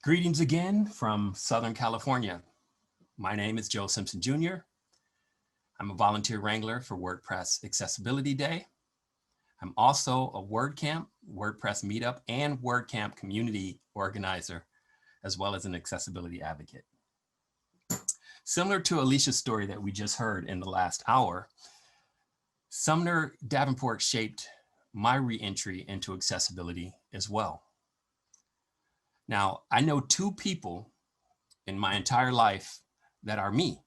Greetings again from Southern California. My name is Joe Simpson Jr. I'm a volunteer wrangler for WordPress Accessibility Day. I'm also a WordCamp, WordPress Meetup, and WordCamp community organizer, as well as an accessibility advocate. Similar to Alicia's story that we just heard in the last hour, Sumner Davenport shaped my re-entry into accessibility as well. Now, I know two people in my entire life that are me.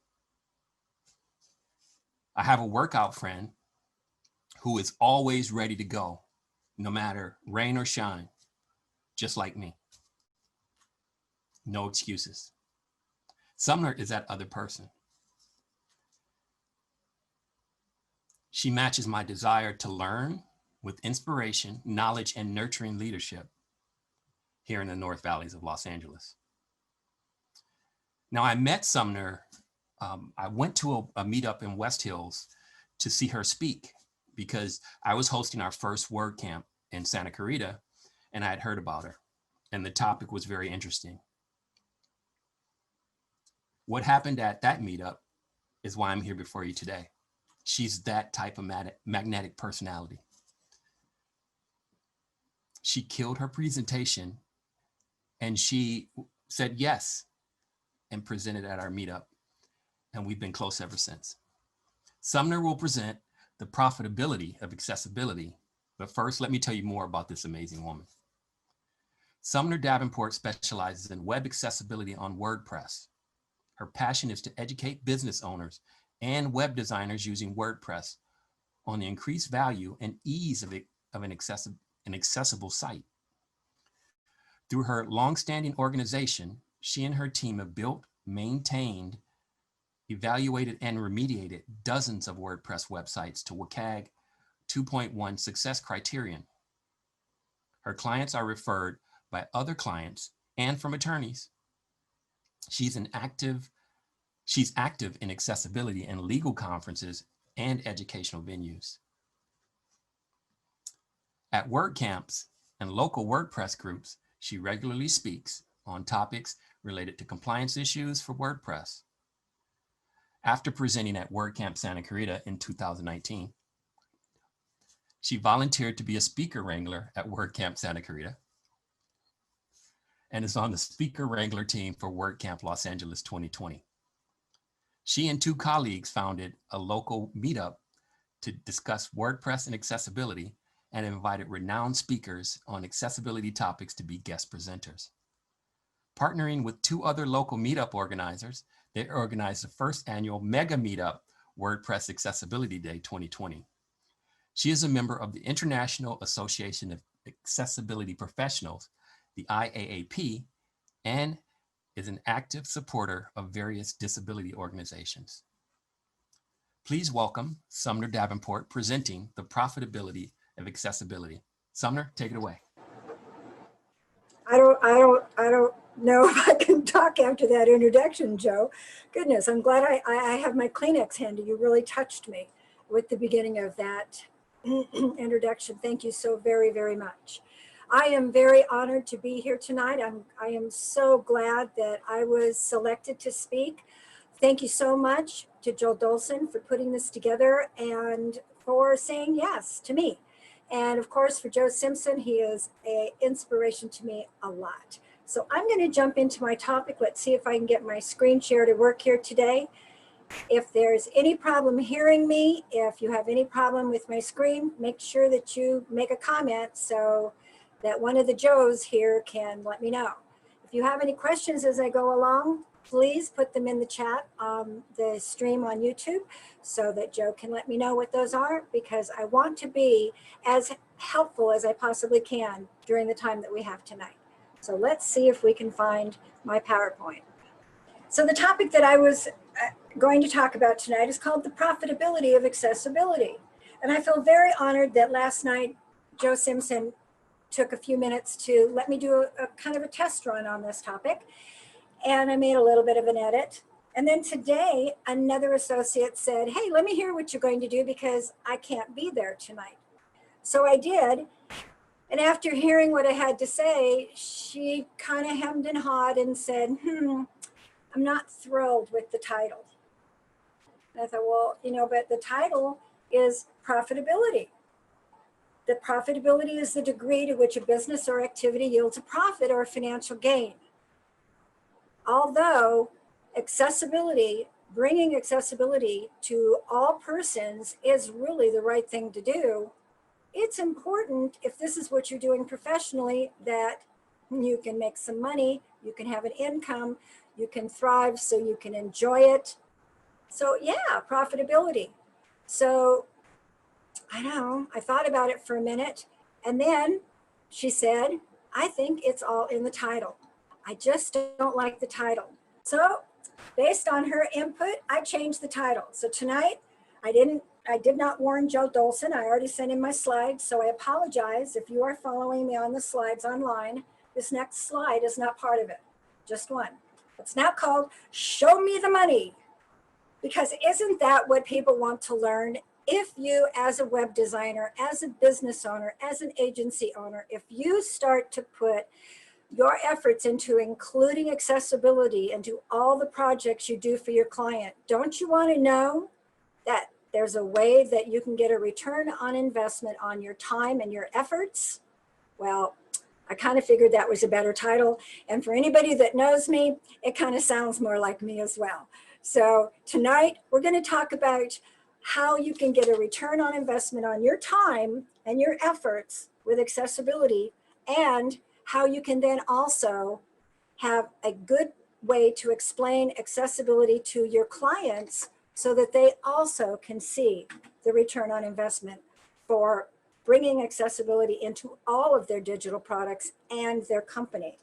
I have a workout friend who is always ready to go, no matter rain or shine, just like me. No excuses. Sumner is that other person. She matches my desire to learn with inspiration, knowledge, and nurturing leadership here in the North Valleys of Los Angeles. Now, I met Sumner. I went to a meetup in West Hills to see her speak because I was hosting our first WordCamp in Santa Clarita, and I had heard about her, and the topic was very interesting. What happened at that meetup is why I'm here before you today. She's that type of magnetic personality. She killed her presentation and she said yes and presented at our meetup. And we've been close ever since. Sumner will present the profitability of accessibility. But first, let me tell you more about this amazing woman. Sumner Davenport specializes in web accessibility on WordPress. Her passion is to educate business owners and web designers using WordPress on the increased value and ease of an accessible site. Through her longstanding organization, she and her team have built, maintained, evaluated, and remediated dozens of WordPress websites to WCAG 2.1 success criterion. Her clients are referred by other clients and from attorneys. She's active in accessibility and legal conferences and educational venues. At WordCamps and local WordPress groups, she regularly speaks on topics related to compliance issues for WordPress. After presenting at WordCamp Santa Clarita in 2019, she volunteered to be a speaker wrangler at WordCamp Santa Clarita and is on the speaker wrangler team for WordCamp Los Angeles 2020. She and two colleagues founded a local meetup to discuss WordPress and accessibility and invited renowned speakers on accessibility topics to be guest presenters. Partnering with two other local meetup organizers, they organized the first annual mega meetup, WordPress Accessibility Day 2020. She is a member of the International Association of Accessibility Professionals, the IAAP, and is an active supporter of various disability organizations. Please welcome Sumner Davenport presenting the profitability of accessibility. Sumner, take it away. I don't know if I can talk after that introduction, Joe. Goodness, I'm glad I have my Kleenex handy. You really touched me with the beginning of that introduction. Thank you so very, very much. I am very honored to be here tonight. I am so glad that I was selected to speak. Thank you so much to Joel Dolson for putting this together and for saying yes to me. And of course, for Joe Simpson, he is an inspiration to me a lot. So I'm going to jump into my topic. Let's see if I can get my screen share to work here today. If there's any problem hearing me, if you have any problem with my screen, make sure that you make a comment so that one of the Joes here can let me know. If you have any questions as I go along, please put them in the chat on the stream on YouTube so that Joe can let me know what those are, because I want to be as helpful as I possibly can during the time that we have tonight. So let's see if we can find my PowerPoint. So the topic that I was going to talk about tonight is called the profitability of accessibility. And I feel very honored that last night Joe Simpson took a few minutes to let me do a kind of a test run on this topic. And I made a little bit of an edit. And then today, another associate said, hey, let me hear what you're going to do because I can't be there tonight. So I did. And after hearing what I had to say, she kind of hemmed and hawed and said, I'm not thrilled with the title. And I thought, well, but the title is profitability. The profitability is the degree to which a business or activity yields a profit or a financial gain. Although accessibility, bringing accessibility to all persons is really the right thing to do, it's important, if this is what you're doing professionally, that you can make some money, you can have an income, you can thrive, so you can enjoy it. So yeah, profitability. So I know, I thought about it for a minute, and then she said, I think it's all in the title. I just don't like the title. So based on her input, I changed the title. So tonight, I did not warn Joe Dolson. I already sent in my slides, so I apologize if you are following me on the slides online. This next slide is not part of it, just one. It's now called Show Me the Money, because isn't that what people want to learn? If you, as a web designer, as a business owner, as an agency owner, if you start to put your efforts into including accessibility into all the projects you do for your client, don't you want to know that there's a way that you can get a return on investment on your time and your efforts? Well, I kind of figured that was a better title. And for anybody that knows me, it kind of sounds more like me as well. So tonight we're going to talk about how you can get a return on investment on your time and your efforts with accessibility, and how you can then also have a good way to explain accessibility to your clients so that they also can see the return on investment for bringing accessibility into all of their digital products and their company.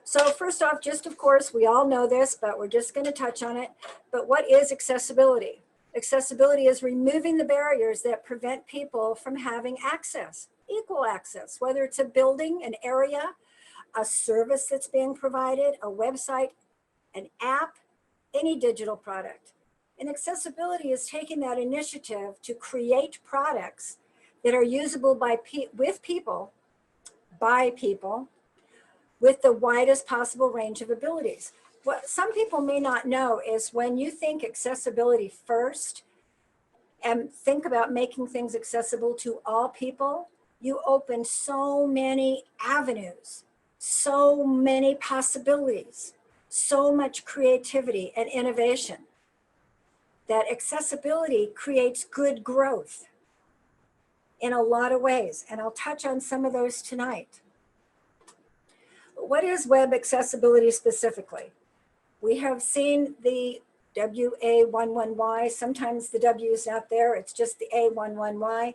So first off, just of course, we all know this, but we're just going to touch on it. But what is accessibility? Accessibility is removing the barriers that prevent people from having access, equal access, whether it's a building, an area, a service that's being provided, a website, an app, any digital product. And accessibility is taking that initiative to create products that are usable by people with the widest possible range of abilities. What some people may not know is when you think accessibility first and think about making things accessible to all people, you open so many avenues, so many possibilities, so much creativity and innovation, that accessibility creates good growth in a lot of ways. And I'll touch on some of those tonight. What is web accessibility specifically? We have seen the WA11Y. Sometimes the W is not there, it's just the A11Y.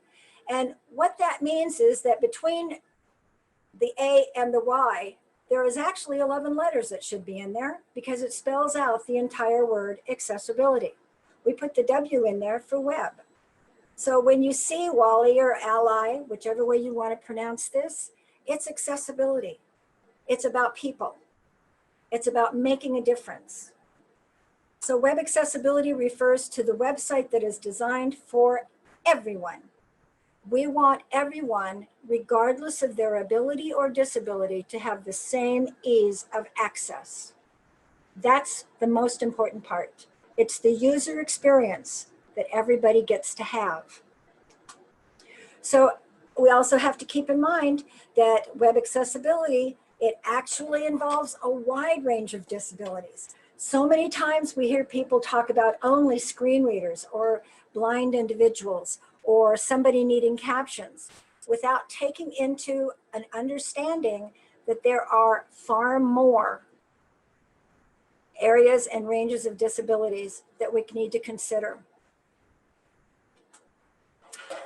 And what that means is that between the A and the Y, there is actually 11 letters that should be in there because it spells out the entire word accessibility. We put the W in there for web. So when you see Wally or Ally, whichever way you want to pronounce this, it's accessibility. It's about people. It's about making a difference. So web accessibility refers to the website that is designed for everyone. We want everyone, regardless of their ability or disability, to have the same ease of access. That's the most important part. It's the user experience that everybody gets to have. So we also have to keep in mind that web accessibility, it actually involves a wide range of disabilities. So many times we hear people talk about only screen readers or blind individuals or somebody needing captions without taking into an understanding that there are far more areas and ranges of disabilities that we need to consider.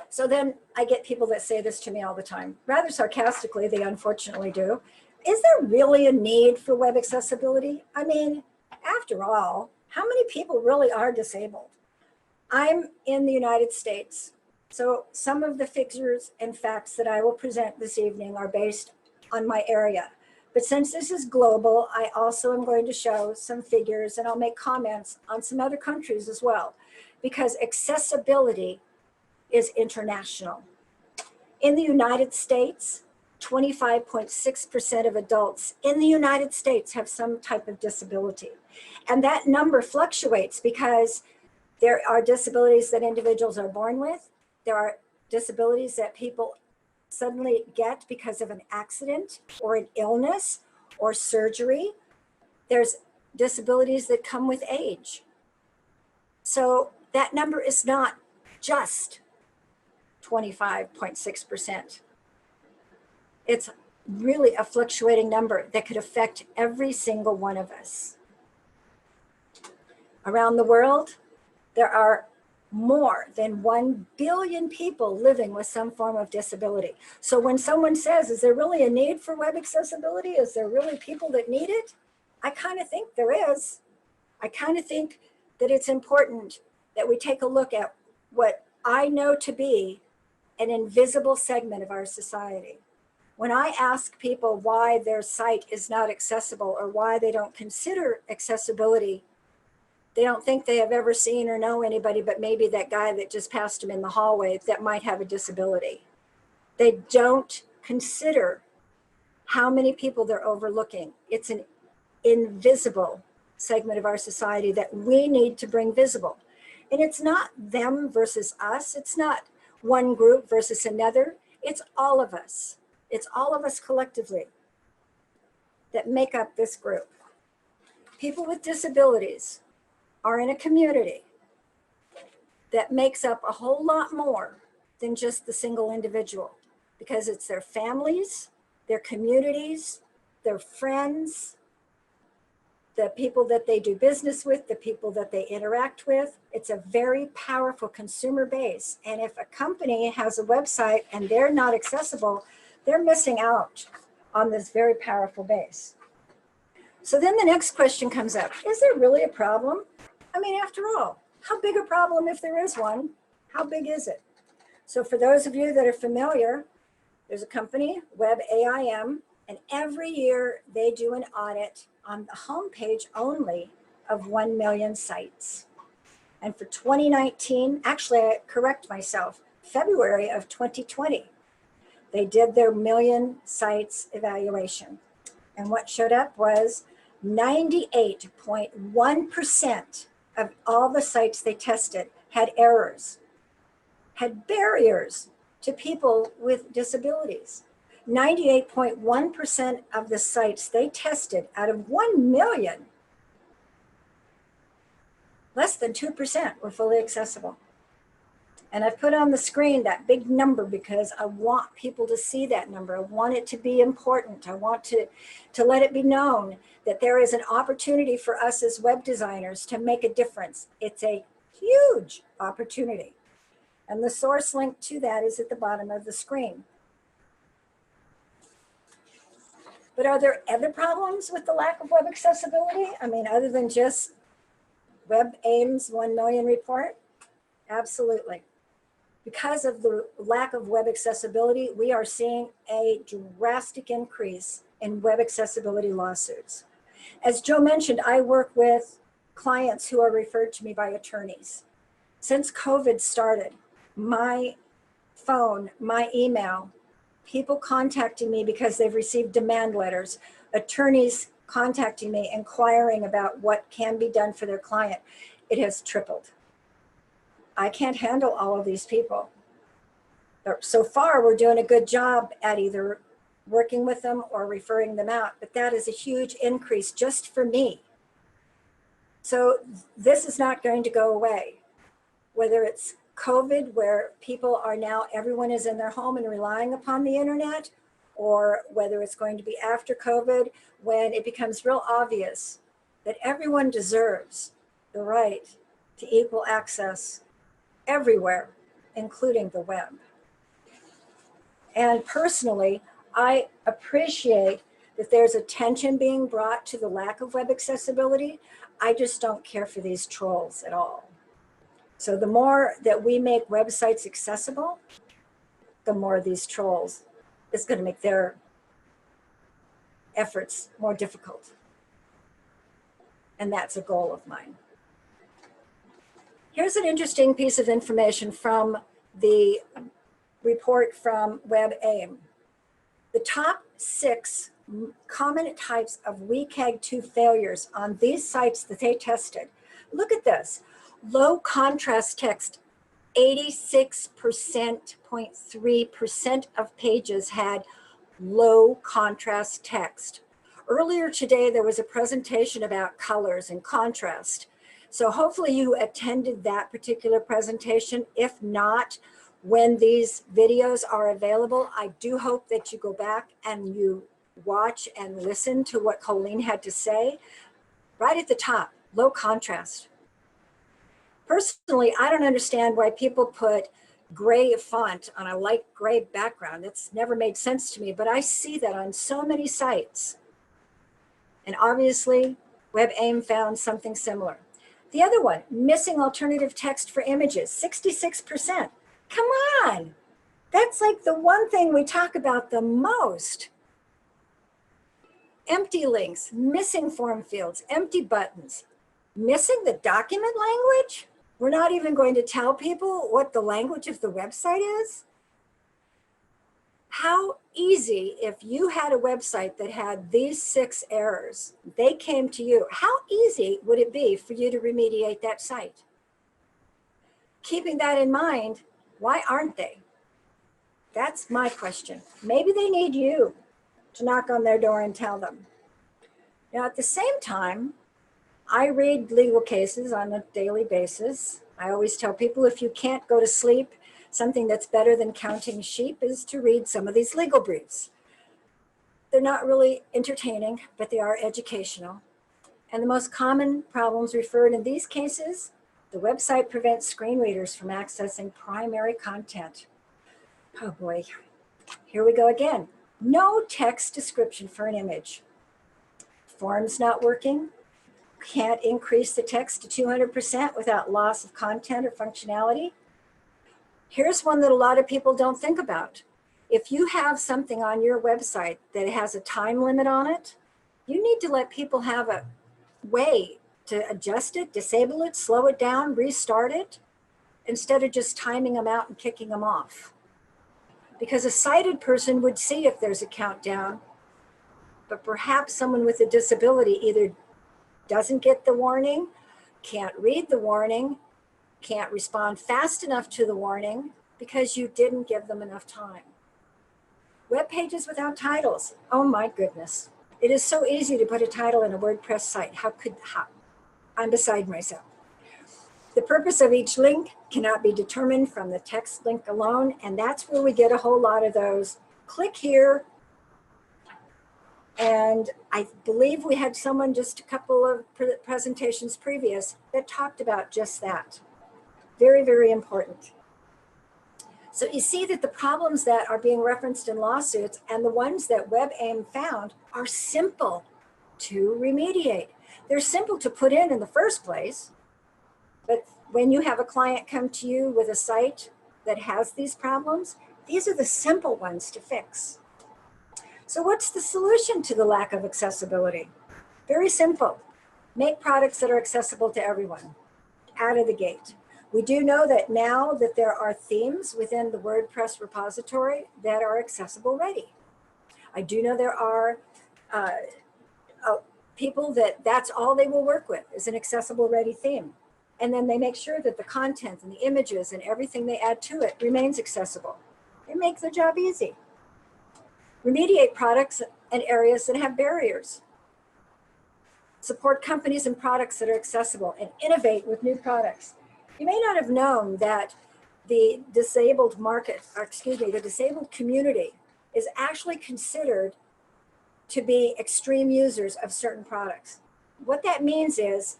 So then I get people that say this to me all the time, rather sarcastically, they unfortunately do. Is there really a need for web accessibility? I mean, after all, how many people really are disabled? I'm in the United States, so some of the figures and facts that I will present this evening are based on my area. But since this is global, I also am going to show some figures and I'll make comments on some other countries as well, because accessibility is international. In the United States, 25.6% of adults in the United States have some type of disability. And that number fluctuates because there are disabilities that individuals are born with. There are disabilities that people suddenly get because of an accident or an illness or surgery. There's disabilities that come with age. So that number is not just 25.6%. It's really a fluctuating number that could affect every single one of us. Around the world, there are more than 1 billion people living with some form of disability. So when someone says, is there really a need for web accessibility? Is there really people that need it? I kind of think there is. I kind of think that it's important that we take a look at what I know to be an invisible segment of our society. When I ask people why their site is not accessible or why they don't consider accessibility, they don't think they have ever seen or know anybody but maybe that guy that just passed them in the hallway that might have a disability. They don't consider how many people they're overlooking. It's an invisible segment of our society that we need to bring visible. And it's not them versus us. It's not one group versus another. It's all of us. It's all of us collectively that make up this group. People with disabilities are in a community that makes up a whole lot more than just the single individual, because it's their families, their communities, their friends, the people that they do business with, the people that they interact with. It's a very powerful consumer base. And if a company has a website and they're not accessible, they're missing out on this very powerful base. So then the next question comes up, is there really a problem? I mean, after all, how big a problem, if there is one, how big is it? So for those of you that are familiar, there's a company, WebAIM, and every year they do an audit on the homepage only of 1 million sites. And for 2019, actually I correct myself, February of 2020, they did their million sites evaluation. And what showed up was 98.1% of all the sites they tested had errors, had barriers to people with disabilities. 98.1% of the sites they tested out of 1 million, less than 2% were fully accessible. And I've put on the screen that big number because I want people to see that number. I want it to be important. I want to let it be known that there is an opportunity for us as web designers to make a difference. It's a huge opportunity. And the source link to that is at the bottom of the screen. But are there other problems with the lack of web accessibility? I mean, other than just WebAIM's 1 million report? Absolutely. Because of the lack of web accessibility, we are seeing a drastic increase in web accessibility lawsuits. As Joe mentioned, I work with clients who are referred to me by attorneys. Since COVID started, my phone, my email, people contacting me because they've received demand letters, attorneys contacting me, inquiring about what can be done for their client, it has tripled. I can't handle all of these people. But so far, we're doing a good job at either working with them or referring them out, but that is a huge increase just for me. So this is not going to go away. Whether it's COVID, where people are now, everyone is in their home and relying upon the internet, or whether it's going to be after COVID, when it becomes real obvious that everyone deserves the right to equal access everywhere, including the web. And personally, I appreciate that there's attention being brought to the lack of web accessibility. I just don't care for these trolls at all. So the more that we make websites accessible, the more these trolls is going to make their efforts more difficult. And that's a goal of mine. Here's an interesting piece of information from the report from WebAIM. The top 6 common types of WCAG2 failures on these sites that they tested. Look at this. Low contrast text. 86.3% of pages had low contrast text. Earlier today, there was a presentation about colors and contrast. So hopefully you attended that particular presentation. If not, when these videos are available, I do hope that you go back and you watch and listen to what Colleen had to say. Right at the top, low contrast. Personally, I don't understand why people put gray font on a light gray background. It's never made sense to me, but I see that on so many sites. And obviously, WebAIM found something similar. The other one, missing alternative text for images, 66%. Come on, that's like the one thing we talk about the most. Empty links, missing form fields, empty buttons, missing the document language. We're not even going to tell people what the language of the website is. How easy, if you had a website that had these 6 errors, they came to you, how easy would it be for you to remediate that site? Keeping that in mind, why aren't they? That's my question. Maybe they need you to knock on their door and tell them. Now, at the same time, I read legal cases on a daily basis. I always tell people, if you can't go to sleep, something that's better than counting sheep is to read some of these legal briefs. They're not really entertaining, but they are educational. And the most common problems referred in these cases, the website prevents screen readers from accessing primary content. Oh boy, here we go again. No text description for an image. Forms not working. Can't increase the text to 200% without loss of content or functionality. Here's one that a lot of people don't think about. If you have something on your website that has a time limit on it, you need to let people have a way to adjust it, disable it, slow it down, restart it, instead of just timing them out and kicking them off. Because a sighted person would see if there's a countdown, but perhaps someone with a disability either doesn't get the warning, can't read the warning, can't respond fast enough to the warning because you didn't give them enough time. Web pages without titles. Oh my goodness. It is so easy to put a title in a WordPress site. How? I'm beside myself. The purpose of each link cannot be determined from the text link alone, and that's where we get a whole lot of those. Click here. And I believe we had someone just a couple of presentations previous that talked about just that. Very, very important. So you see that the problems that are being referenced in lawsuits and the ones that WebAIM found are simple to remediate. They're simple to put in the first place, but when you have a client come to you with a site that has these problems, these are the simple ones to fix. So what's the solution to the lack of accessibility? Very simple. Make products that are accessible to everyone out of the gate. We do know that now that there are themes within the WordPress repository that are accessible ready. I do know there are people that's all they will work with is an accessible ready theme. And then they make sure that the content and the images and everything they add to it remains accessible. It makes their job easy. Remediate products and areas that have barriers. Support companies and products that are accessible and innovate with new products. You may not have known that the disabled market, or excuse me, the disabled community is actually considered to be extreme users of certain products. What that means is,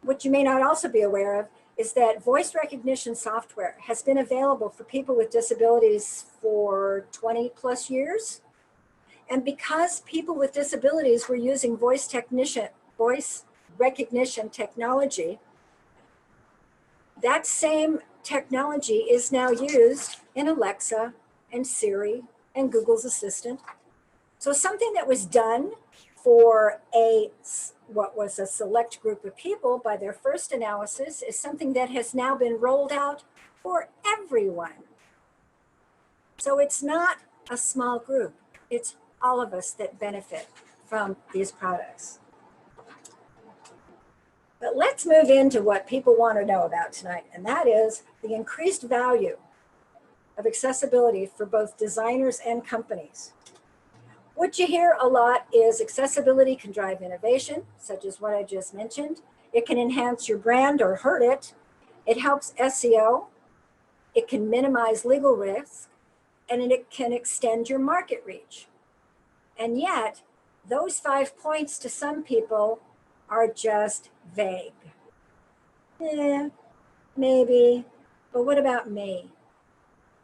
what you may not also be aware of, is that voice recognition software has been available for people with disabilities for 20 plus years. And because people with disabilities were using voice recognition technology, that same technology is now used in Alexa and Siri and Google's Assistant. So something that was done for what was a select group of people by their first analysis is something that has now been rolled out for everyone. So it's not a small group. It's all of us that benefit from these products. But let's move into what people want to know about tonight, and that is the increased value of accessibility for both designers and companies. What you hear a lot is accessibility can drive innovation, such as what I just mentioned. It can enhance your brand or hurt it. It helps SEO. It can minimize legal risk, and it can extend your market reach. And yet, those 5 points to some people are just vague. Yeah, maybe, but what about me?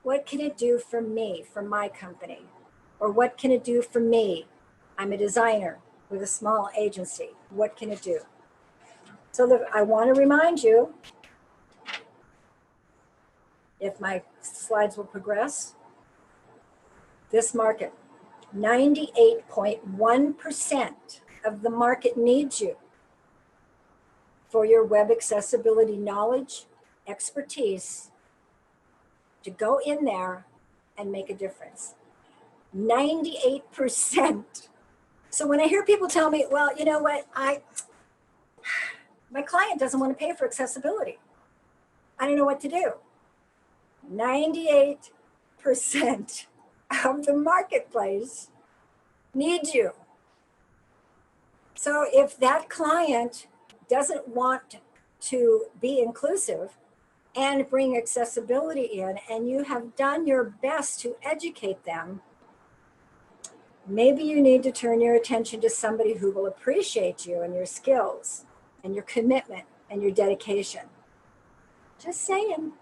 What can it do for me, for my company? Or what can it do for me? I'm a designer with a small agency. What can it do? So look, I want to remind you, if my slides will progress, this market, 98.1% of the market needs you for your web accessibility knowledge, expertise, to go in there and make a difference. 98%. So when I hear people tell me, well, you know what, my client doesn't want to pay for accessibility, I don't know what to do. 98% of the marketplace needs you. So if that client doesn't want to be inclusive and bring accessibility in, and you have done your best to educate them, maybe you need to turn your attention to somebody who will appreciate you and your skills and your commitment and your dedication. Just saying.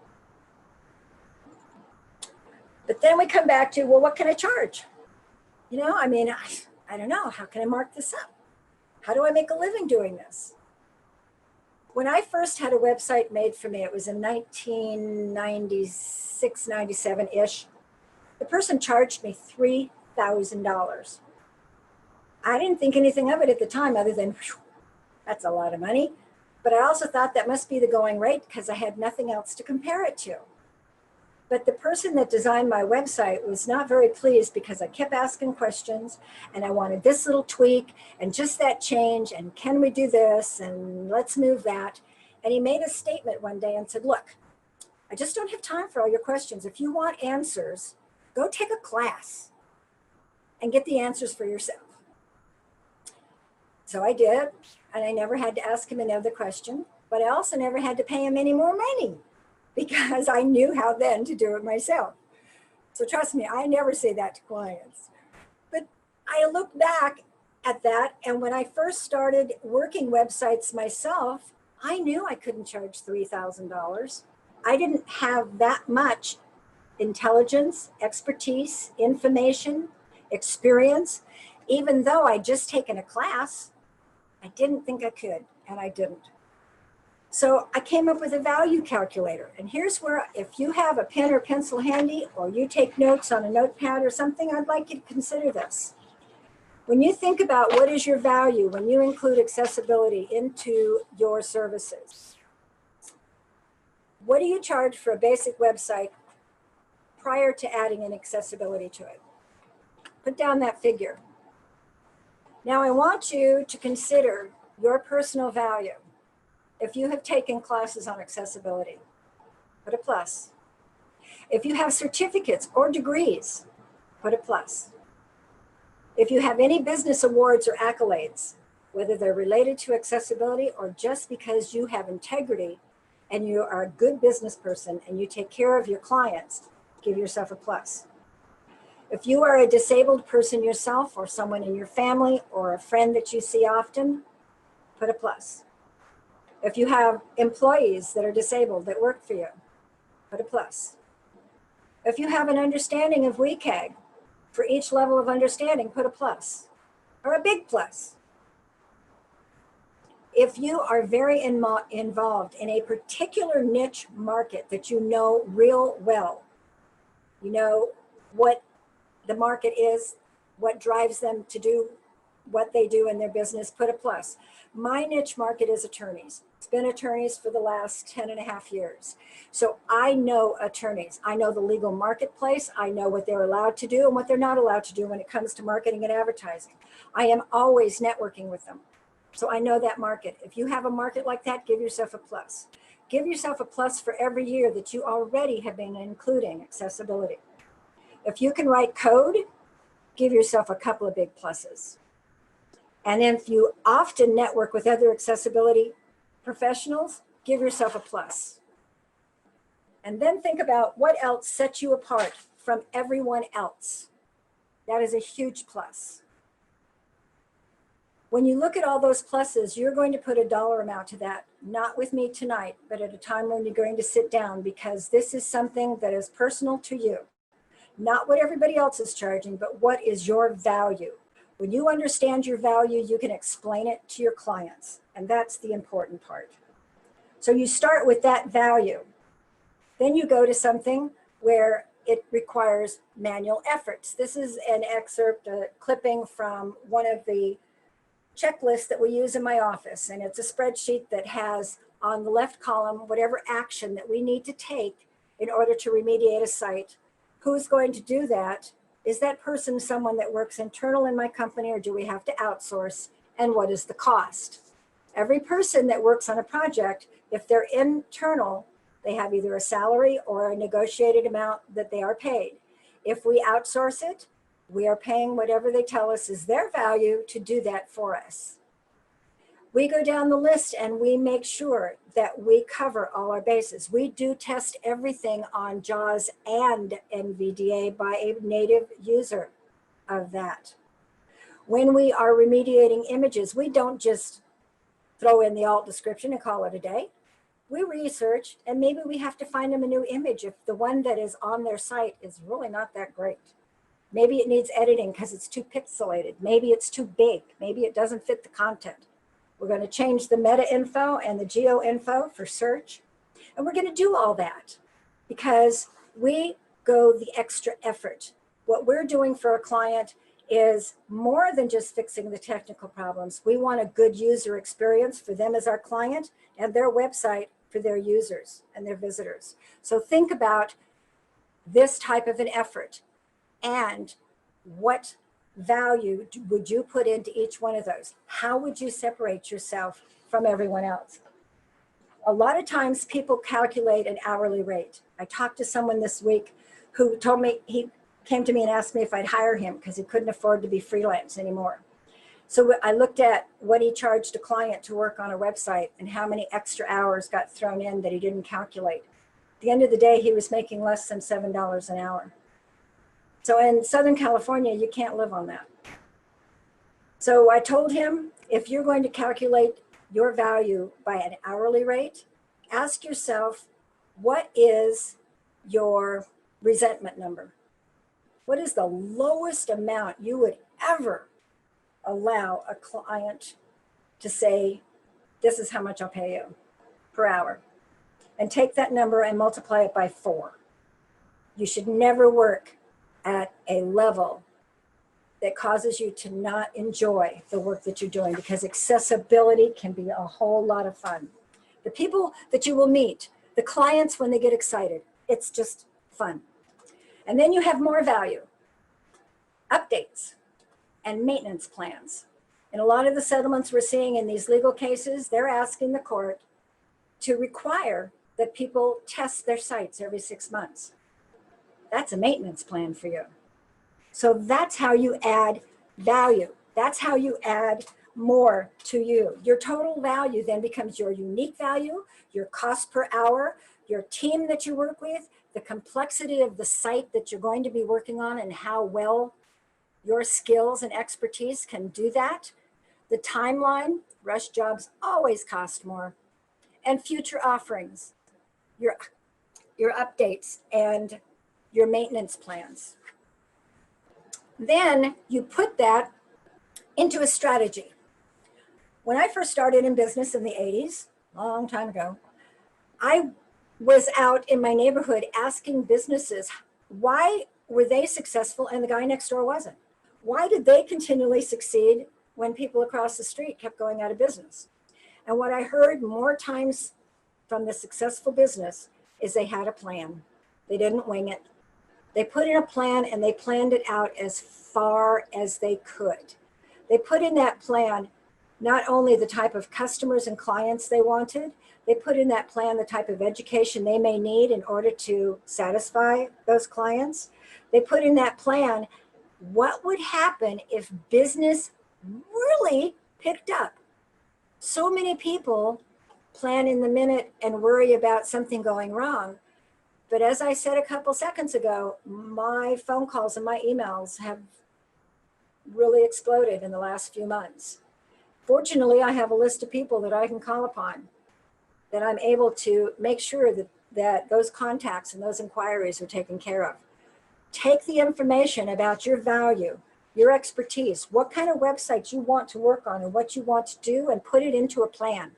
But then we come back to, well, what can I charge? You know, I mean, I don't know. How can I mark this up? How do I make a living doing this? When I first had a website made for me, it was in 1996, 97-ish. The person charged me $3,000. I didn't think anything of it at the time other than, whew, that's a lot of money. But I also thought that must be the going rate because I had nothing else to compare it to. But the person that designed my website was not very pleased because I kept asking questions and I wanted this little tweak and just that change and can we do this and let's move that. And he made a statement one day and said, look, I just don't have time for all your questions. If you want answers, go take a class and get the answers for yourself. So I did, and I never had to ask him another question, but I also never had to pay him any more money because I knew how then to do it myself. So trust me, I never say that to clients. But I look back at that, and when I first started working websites myself, I knew I couldn't charge $3,000. I didn't have that much intelligence, expertise, information, experience. Even though I'd just taken a class, I didn't think I could, and I didn't. So I came up with a value calculator. And here's where, if you have a pen or pencil handy, or you take notes on a notepad or something, I'd like you to consider this. When you think about what is your value when you include accessibility into your services, what do you charge for a basic website prior to adding an accessibility to it? Put down that figure. Now I want you to consider your personal value. If you have taken classes on accessibility, put a plus. If you have certificates or degrees, put a plus. If you have any business awards or accolades, whether they're related to accessibility or just because you have integrity and you are a good business person and you take care of your clients, give yourself a plus. If you are a disabled person yourself or someone in your family or a friend that you see often, put a plus. If you have employees that are disabled that work for you, put a plus. If you have an understanding of WCAG, for each level of understanding, put a plus or a big plus. If you are very involved in a particular niche market that you know real well, you know what the market is, what drives them to do what they do in their business, put a plus. My niche market is attorneys. It's been attorneys for the last 10 and a half years. So I know attorneys. I know the legal marketplace. I know what they're allowed to do and what they're not allowed to do when it comes to marketing and advertising. I am always networking with them. So I know that market. If you have a market like that, give yourself a plus. Give yourself a plus for every year that you already have been including accessibility. If you can write code, give yourself a couple of big pluses. And if you often network with other accessibility professionals, give yourself a plus. And then think about what else sets you apart from everyone else. That is a huge plus. When you look at all those pluses, you're going to put a dollar amount to that, not with me tonight, but at a time when you're going to sit down, because this is something that is personal to you. Not what everybody else is charging, but what is your value. When you understand your value, you can explain it to your clients, and that's the important part. So you start with that value. Then you go to something where it requires manual efforts. This is an excerpt, a clipping from one of the checklists that we use in my office, and it's a spreadsheet that has on the left column whatever action that we need to take in order to remediate a site. Who's going to do that? Is that person someone that works internal in my company, or do we have to outsource? And what is the cost? Every person that works on a project, if they're internal, they have either a salary or a negotiated amount that they are paid. If we outsource it, we are paying whatever they tell us is their value to do that for us. We go down the list and we make sure that we cover all our bases. We do test everything on JAWS and NVDA by a native user of that. When we are remediating images, we don't just throw in the alt description and call it a day. We research, and maybe we have to find them a new image if the one that is on their site is really not that great. Maybe it needs editing because it's too pixelated. Maybe it's too big. Maybe it doesn't fit the content. We're going to change the meta info and the geo info for search. And we're going to do all that because we go the extra effort. What we're doing for a client is more than just fixing the technical problems. We want a good user experience for them as our client and their website for their users and their visitors. So think about this type of an effort and what value would you put into each one of those? How would you separate yourself from everyone else? A lot of times people calculate an hourly rate. I talked to someone this week who told me, he came to me and asked me if I'd hire him because he couldn't afford to be freelance anymore. So I looked at what he charged a client to work on a website and how many extra hours got thrown in that he didn't calculate. At the end of the day, he was making less than $7 an hour. So in Southern California, you can't live on that. So I told him, if you're going to calculate your value by an hourly rate, ask yourself, what is your resentment number? What is the lowest amount you would ever allow a client to say, this is how much I'll pay you per hour? And take that number and multiply it by 4. You should never work at a level that causes you to not enjoy the work that you're doing, because accessibility can be a whole lot of fun. The people that you will meet, the clients when they get excited, it's just fun. And then you have more value, updates and maintenance plans. In a lot of the settlements we're seeing in these legal cases, they're asking the court to require that people test their sites every 6 months. That's a maintenance plan for you. So that's how you add value. That's how you add more to you. Your total value then becomes your unique value, your cost per hour, your team that you work with, the complexity of the site that you're going to be working on and how well your skills and expertise can do that. The timeline, rush jobs always cost more. And future offerings, your updates and your maintenance plans. Then you put that into a strategy. When I first started in business in the 80s, a long time ago, I was out in my neighborhood asking businesses, why were they successful and the guy next door wasn't? Why did they continually succeed when people across the street kept going out of business. And what I heard more times from the successful business is they had a plan. They didn't wing it. They put in a plan and they planned it out as far as they could. They put in that plan not only the type of customers and clients they wanted, they put in that plan the type of education they may need in order to satisfy those clients. They put in that plan what would happen if business really picked up. So many people plan in the minute and worry about something going wrong. But as I said a couple seconds ago, my phone calls and my emails have really exploded in the last few months. Fortunately, I have a list of people that I can call upon, that I'm able to make sure that those contacts and those inquiries are taken care of. Take the information about your value, your expertise, what kind of websites you want to work on and what you want to do, and put it into a plan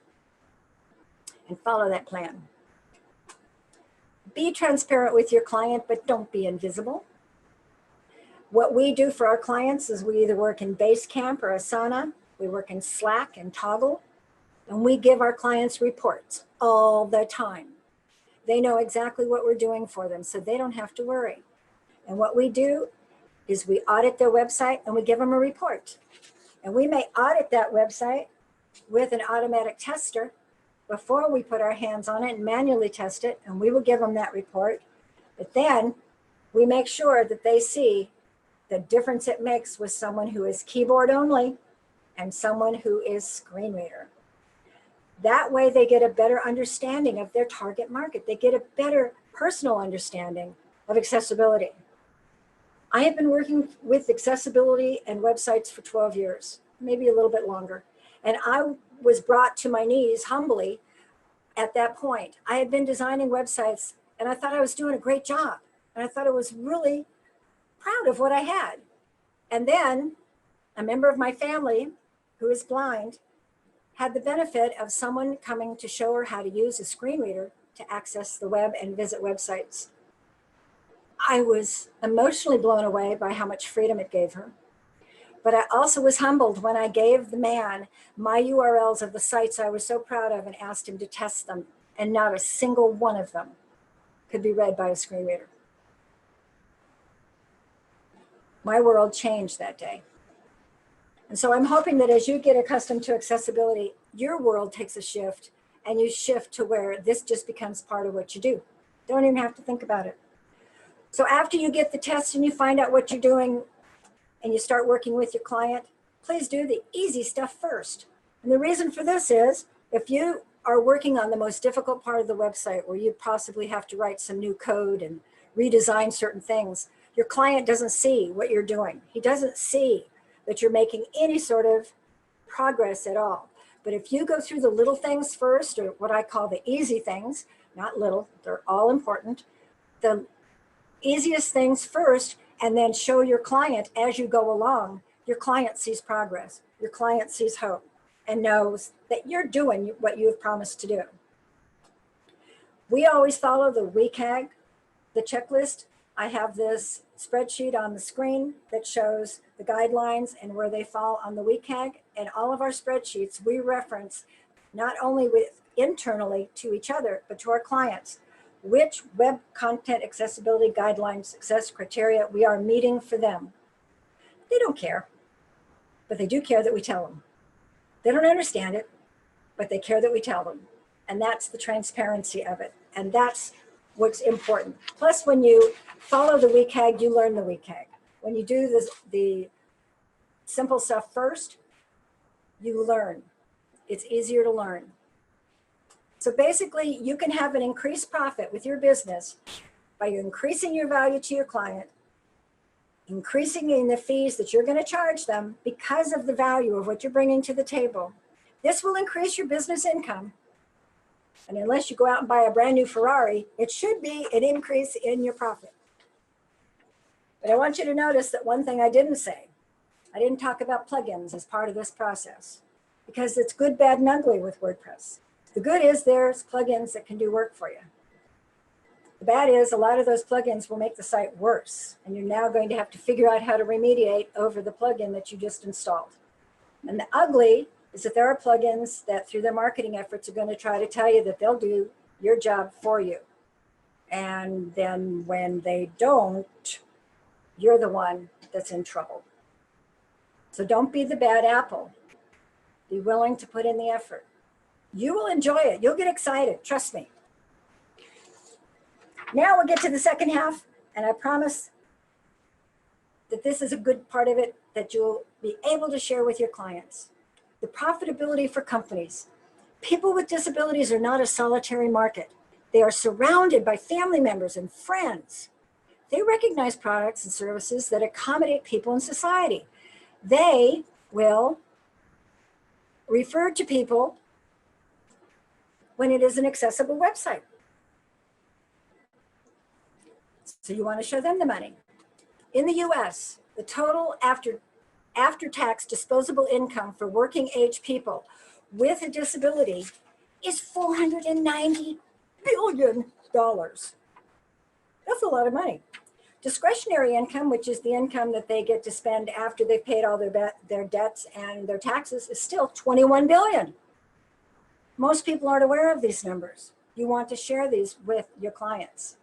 and follow that plan. Be transparent with your client, but don't be invisible. What we do for our clients is we either work in Basecamp or Asana, we work in Slack and Toggle, and we give our clients reports all the time. They know exactly what we're doing for them, so they don't have to worry. And what we do is we audit their website and we give them a report. And we may audit that website with an automatic tester before we put our hands on it and manually test it, and we will give them that report. But then we make sure that they see the difference it makes with someone who is keyboard only and someone who is screen reader. That way they get a better understanding of their target market. They get a better personal understanding of accessibility. I have been working with accessibility and websites for 12 years, maybe a little bit longer. And I was brought to my knees humbly at that point. I had been designing websites and I thought I was doing a great job. And I thought I was really proud of what I had. And then a member of my family who is blind had the benefit of someone coming to show her how to use a screen reader to access the web and visit websites. I was emotionally blown away by how much freedom it gave her. But I also was humbled when I gave the man my URLs of the sites I was so proud of and asked him to test them, and not a single one of them could be read by a screen reader. My world changed that day. And so I'm hoping that as you get accustomed to accessibility, your world takes a shift and you shift to where this just becomes part of what you do. Don't even have to think about it. So after you get the test and you find out what you're doing and you start working with your client, please do the easy stuff first. And the reason for this is if you are working on the most difficult part of the website where you possibly have to write some new code and redesign certain things, your client doesn't see what you're doing. He doesn't see that you're making any sort of progress at all. But if you go through the little things first, or what I call the easy things, not little, they're all important, the easiest things first, and then show your client as you go along, your client sees progress, your client sees hope, and knows that you're doing what you have promised to do. We always follow the WCAG, the checklist. I have this spreadsheet on the screen that shows the guidelines and where they fall on the WCAG. And all of our spreadsheets, we reference not only with internally to each other, but to our clients, which web content accessibility guideline success criteria we are meeting for them. They don't care, but they do care that we tell them. They don't understand it, but they care that we tell them. And that's the transparency of it. And that's what's important. Plus, when you follow the WCAG, you learn the WCAG. When you do the simple stuff first, you learn. It's easier to learn. So basically, you can have an increased profit with your business by increasing your value to your client, increasing in the fees that you're going to charge them because of the value of what you're bringing to the table. This will increase your business income. And unless you go out and buy a brand new Ferrari, it should be an increase in your profit. But I want you to notice that one thing I didn't say. I didn't talk about plugins as part of this process because it's good, bad, and ugly with WordPress. The good is there's plugins that can do work for you. The bad is a lot of those plugins will make the site worse, and you're now going to have to figure out how to remediate over the plugin that you just installed. And the ugly is that there are plugins that through their marketing efforts are going to try to tell you that they'll do your job for you. And then when they don't, you're the one that's in trouble. So don't be the bad apple. Be willing to put in the effort. You will enjoy it. You'll get excited. Trust me. Now we'll get to the second half, and I promise that this is a good part of it that you'll be able to share with your clients. The profitability for companies. People with disabilities are not a solitary market. They are surrounded by family members and friends. They recognize products and services that accommodate people in society. They will refer to people when it is an accessible website. So you want to show them the money. In the US, the total after-tax disposable income for working age people with a disability is $490 billion. That's a lot of money. Discretionary income, which is the income that they get to spend after they've paid all their debts and their taxes, is still 21 billion. Most people aren't aware of these numbers. You want to share these with your clients.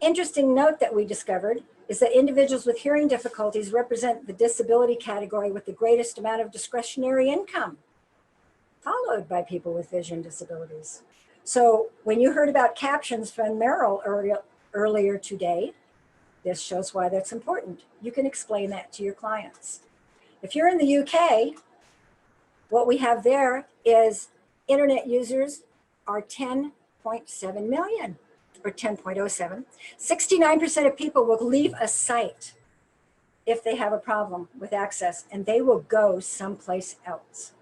Interesting note that we discovered is that individuals with hearing difficulties represent the disability category with the greatest amount of discretionary income, followed by people with vision disabilities. So when you heard about captions from Merrill earlier today, this shows why that's important. You can explain that to your clients. If you're in the UK, what we have there is internet users are 10.7 million or 10.07. 69% of people will leave a site if they have a problem with access, and they will go someplace else.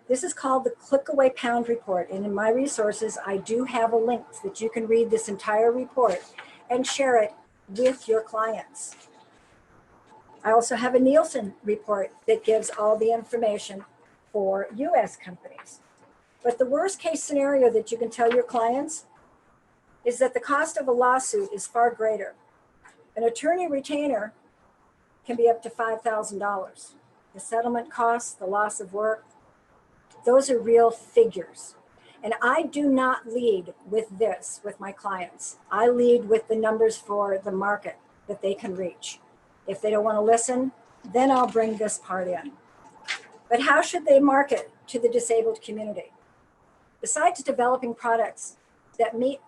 This is called the Click Away Pound Report. And in my resources, I do have a link that you can read this entire report and share it with your clients. I also have a Nielsen report that gives all the information for US companies. But the worst case scenario that you can tell your clients is that the cost of a lawsuit is far greater. An attorney retainer can be up to $5,000. The settlement costs, the loss of work, those are real figures. And I do not lead with this with my clients. I lead with the numbers for the market that they can reach. If they don't want to listen, then I'll bring this part in. But how should they market to the disabled community? Besides developing products that meet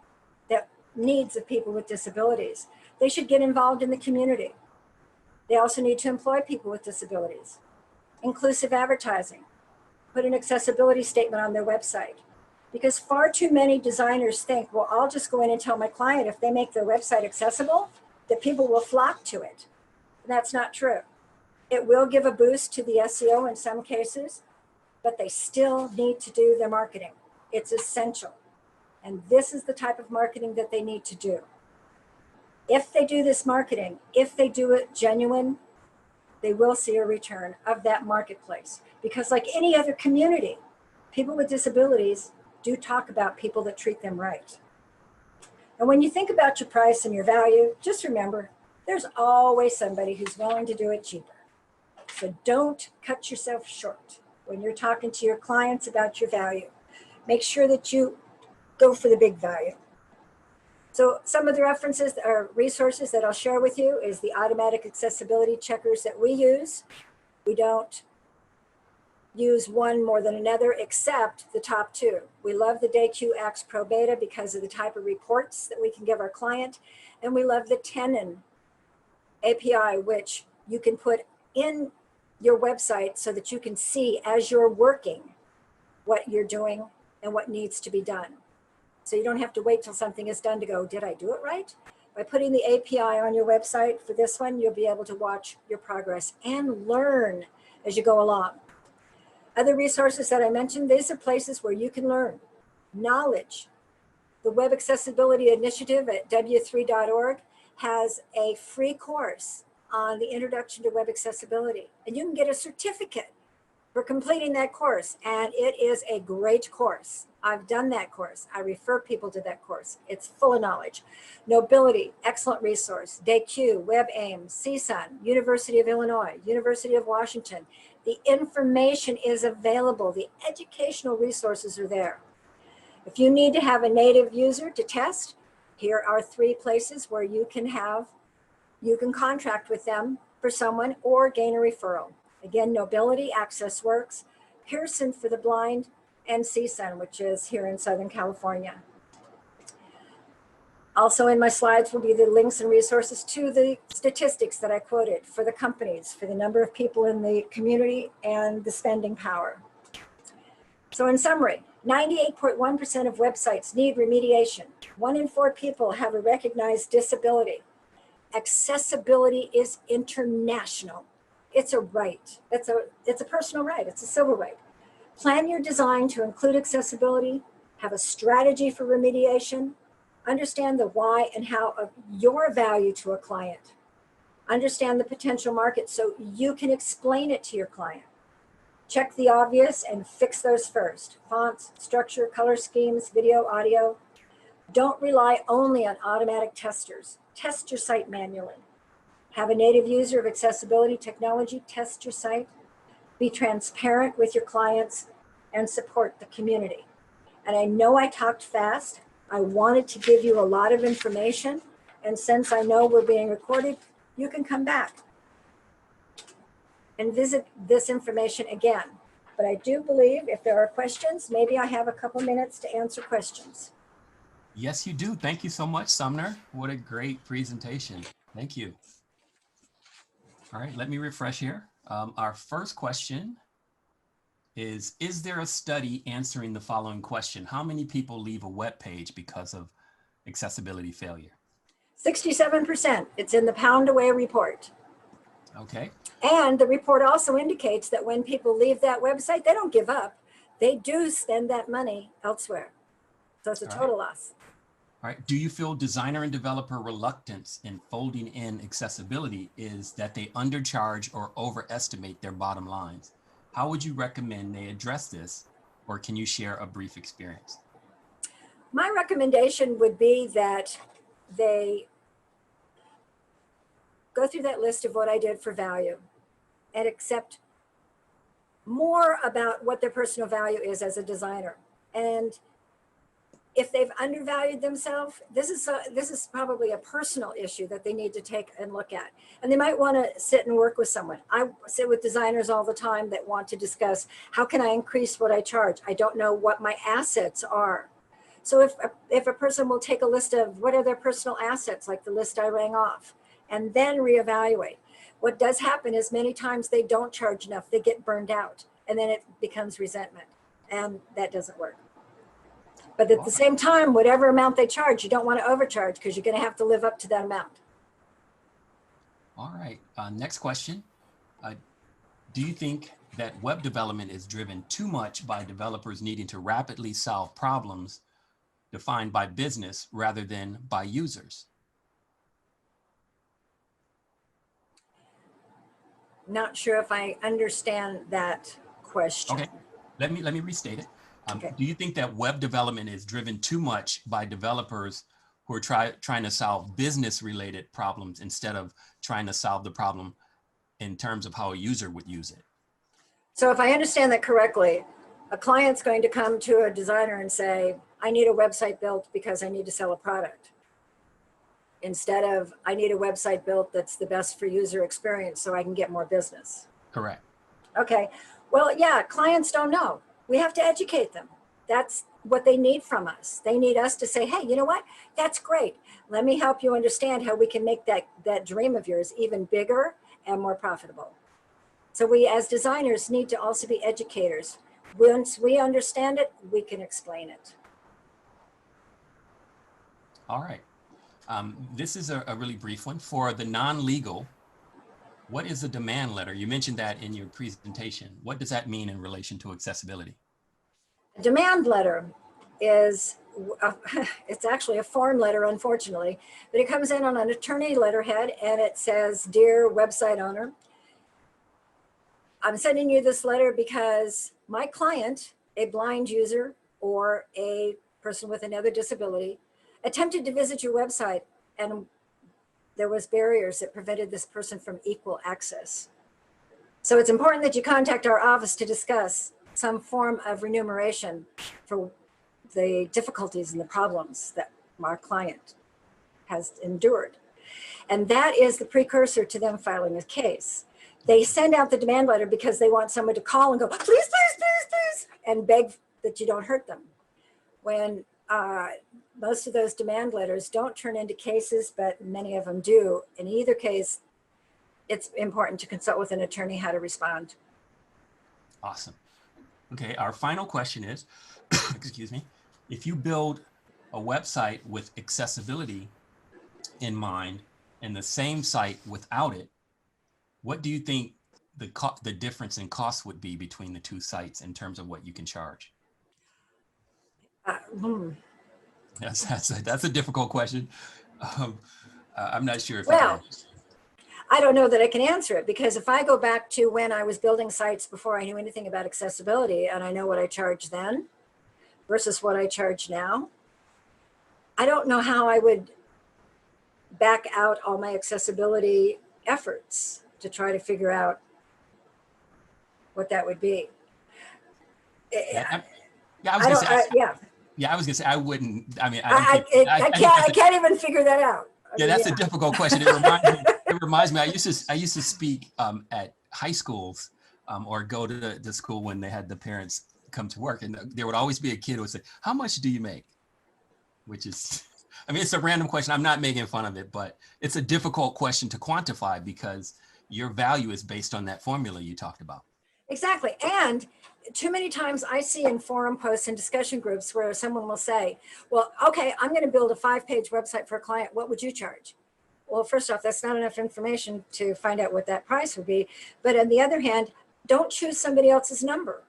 the needs of people with disabilities, they should get involved in the community. They also need to employ people with disabilities. Inclusive advertising. Put an accessibility statement on their website. Because far too many designers think, well, I'll just go in and tell my client if they make their website accessible, that people will flock to it. And that's not true. It will give a boost to the SEO in some cases, but they still need to do their marketing. It's essential. And this is the type of marketing that they need to do. If they do this marketing, if they do it genuine, they will see a return of that marketplace. Because like any other community, people with disabilities do talk about people that treat them right. And when you think about your price and your value, just remember, there's always somebody who's willing to do it cheaper. So don't cut yourself short when you're talking to your clients about your value. Make sure that you go for the big value. So some of the references or resources that I'll share with you is the automatic accessibility checkers that we use. We don't use one more than another except the top two. We love the DayQX Pro Beta because of the type of reports that we can give our client. And we love the Tenon API, which you can put in your website so that you can see as you're working what you're doing and what needs to be done. So you don't have to wait till something is done to go, did I do it right? By putting the API on your website for this one, you'll be able to watch your progress and learn as you go along. Other resources that I mentioned, these are places where you can learn knowledge. The Web Accessibility Initiative at w3.org has a free course on the introduction to web accessibility. And you can get a certificate for completing that course. And it is a great course. I've done that course. I refer people to that course. It's full of knowledge. Nobility, excellent resource. DayQ, WebAIM, CSUN, University of Illinois, University of Washington. The information is available. The educational resources are there. If you need to have a native user to test, here are 3 places where you can contract with them for someone or gain a referral. Again, Nobility, Access Works, Pearson for the blind, and CSUN, which is here in Southern California. Also in my slides will be the links and resources to the statistics that I quoted for the companies, for the number of people in the community and the spending power. So in summary, 98.1% of websites need remediation. 1 in 4 people have a recognized disability. Accessibility is international. It's a right. It's a personal right. It's a civil right. Plan your design to include accessibility, have a strategy for remediation, understand the why and how of your value to a client, understand the potential market so you can explain it to your client. Check the obvious and fix those first. Fonts, structure, color schemes, video, audio. Don't rely only on automatic testers. Test your site manually. Have a native user of accessibility technology test your site. Be transparent with your clients and support the community. And I know I talked fast. I wanted to give you a lot of information. And since I know we're being recorded, you can come back and visit this information again. But I do believe if there are questions, maybe I have a couple minutes to answer questions. Yes, you do. Thank you so much, Sumner. What a great presentation. Thank you. All right, let me refresh here. Our first question is there a study answering the following question? How many people leave a web page because of accessibility failure? 67%. It's in the Pound Away report. Okay. And the report also indicates that when people leave that website, they don't give up. They do spend that money elsewhere. So it's a total loss. All right. Do you feel designer and developer reluctance in folding in accessibility is that they undercharge or overestimate their bottom lines? How would you recommend they address this, or can you share a brief experience? My recommendation would be that they go through that list of what I did for value and accept more about what their personal value is as a designer. And if they've undervalued themselves, this is probably a personal issue that they need to take and look at. And they might want to sit and work with someone. I sit with designers all the time that want to discuss, how can I increase what I charge? I don't know what my assets are. So if a person will take a list of what are their personal assets, like the list I rang off, and then reevaluate. What does happen is many times they don't charge enough, they get burned out, and then it becomes resentment, and that doesn't work. But at the same time, whatever amount they charge, you don't want to overcharge because you're going to have to live up to that amount. All right. Next question. Do you think that web development is driven too much by developers needing to rapidly solve problems defined by business rather than by users? Not sure if I understand that question. Okay. Let me restate it. Okay. Do you think that web development is driven too much by developers who are trying to solve business-related problems instead of trying to solve the problem in terms of how a user would use it? So if I understand that correctly, a client's going to come to a designer and say, I need a website built because I need to sell a product. Instead of, I need a website built that's the best for user experience so I can get more business. Correct. Okay. Well, yeah, clients don't know. We have to educate them. That's what they need from us. They need us to say, hey, you know what? That's great. Let me help you understand how we can make that dream of yours even bigger and more profitable. So we as designers need to also be educators. Once we understand it, we can explain it. All right. This is a really brief one. For the non-legal, what is a demand letter? You mentioned that in your presentation. What does that mean in relation to accessibility? A demand letter is, it's actually a form letter, unfortunately, but it comes in on an attorney letterhead and it says, Dear website owner, I'm sending you this letter because my client, a blind user or a person with another disability, attempted to visit your website, and there was barriers that prevented this person from equal access. So it's important that you contact our office to discuss some form of remuneration for the difficulties and the problems that our client has endured. And that is the precursor to them filing a case. They send out the demand letter because they want someone to call and go, please, please, please, please, and beg that you don't hurt them. When most of those demand letters don't turn into cases, but many of them do. In either case, it's important to consult with an attorney how to respond. Awesome. Okay, our final question is, excuse me, if you build a website with accessibility in mind and the same site without it, what do you think the difference in cost would be between the two sites in terms of what you can charge? Yes, that's a difficult question. I'm not sure if well, I don't know that I can answer it, because if I go back to when I was building sites before I knew anything about accessibility, and I know what I charged then versus what I charge now, I don't know how I would back out all my accessibility efforts to try to figure out what that would be. Yeah, I was gonna say, yeah, I was gonna say I wouldn't. I mean, I can't even figure that out. Yeah, that's a difficult question. It reminds me. I used to speak at high schools or go to the school when they had the parents come to work, and there would always be a kid who would say, "How much do you make?" Which is, I mean, it's a random question. I'm not making fun of it, but it's a difficult question to quantify because your value is based on that formula you talked about. Exactly. And too many times I see in forum posts and discussion groups where someone will say, well, okay, I'm going to build a 5-page website for a client. What would you charge? Well, first off, that's not enough information to find out what that price would be. But on the other hand, don't choose somebody else's number.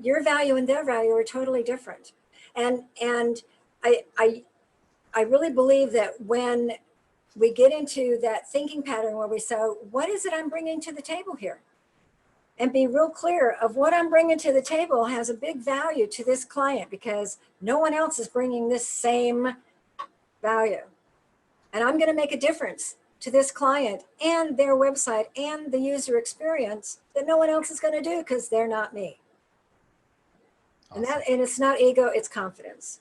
Your value and their value are totally different. And I really believe that when we get into that thinking pattern where we say, what is it I'm bringing to the table here? And be real clear of what I'm bringing to the table has a big value to this client because no one else is bringing this same value. And I'm going to make a difference to this client and their website and the user experience that no one else is going to do because they're not me. Awesome. And it's not ego, it's confidence.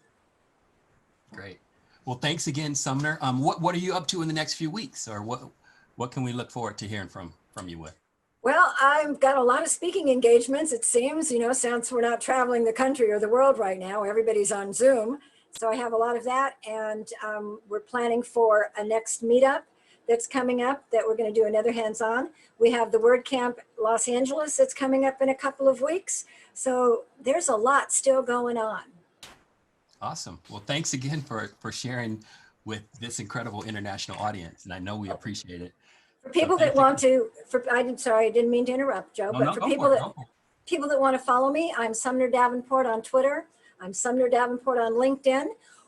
Great. Well, thanks again, Sumner. What are you up to in the next few weeks, or what can we look forward to hearing from you with? Well, I've got a lot of speaking engagements, it seems, since we're not traveling the country or the world right now, everybody's on Zoom. So I have a lot of that, and we're planning for a next meetup that's coming up that we're going to do another hands-on. We have the WordCamp Los Angeles that's coming up in a couple of weeks. So there's a lot still going on. Awesome. Well, thanks again for sharing with this incredible international audience, and I know we appreciate it. For people that want to, I'm sorry, I didn't mean to interrupt, Joe, but for people that want to follow me, I'm Sumner Davenport on Twitter. I'm Sumner Davenport on LinkedIn,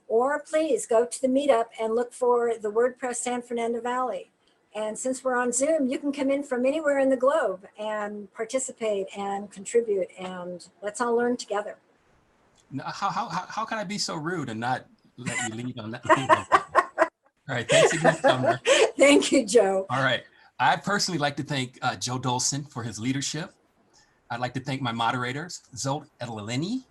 or please go to the meetup and look for the WordPress San Fernando Valley. And since we're on Zoom, you can come in from anywhere in the globe and participate and contribute, and let's all learn together. How can I be so rude and not let you lead on that? All right, thanks again, Sumner. Thank you, Joe. All right, I'd personally like to thank Joe Dolson for his leadership. I'd like to thank my moderators, Zolt Edelini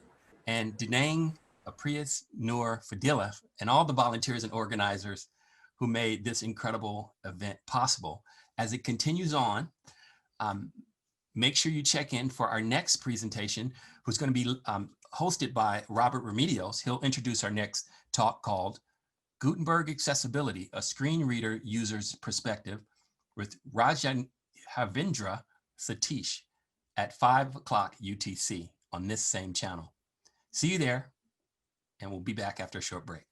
and Dinang Aprius Nur Fadila, and all the volunteers and organizers who made this incredible event possible. As it continues on, make sure you check in for our next presentation, who's going to be hosted by Robert Remedios. He'll introduce our next talk called Gutenberg Accessibility, a Screen Reader User's Perspective, with Rajan Havindra Satish at 5 o'clock UTC on this same channel. See you there, and we'll be back after a short break.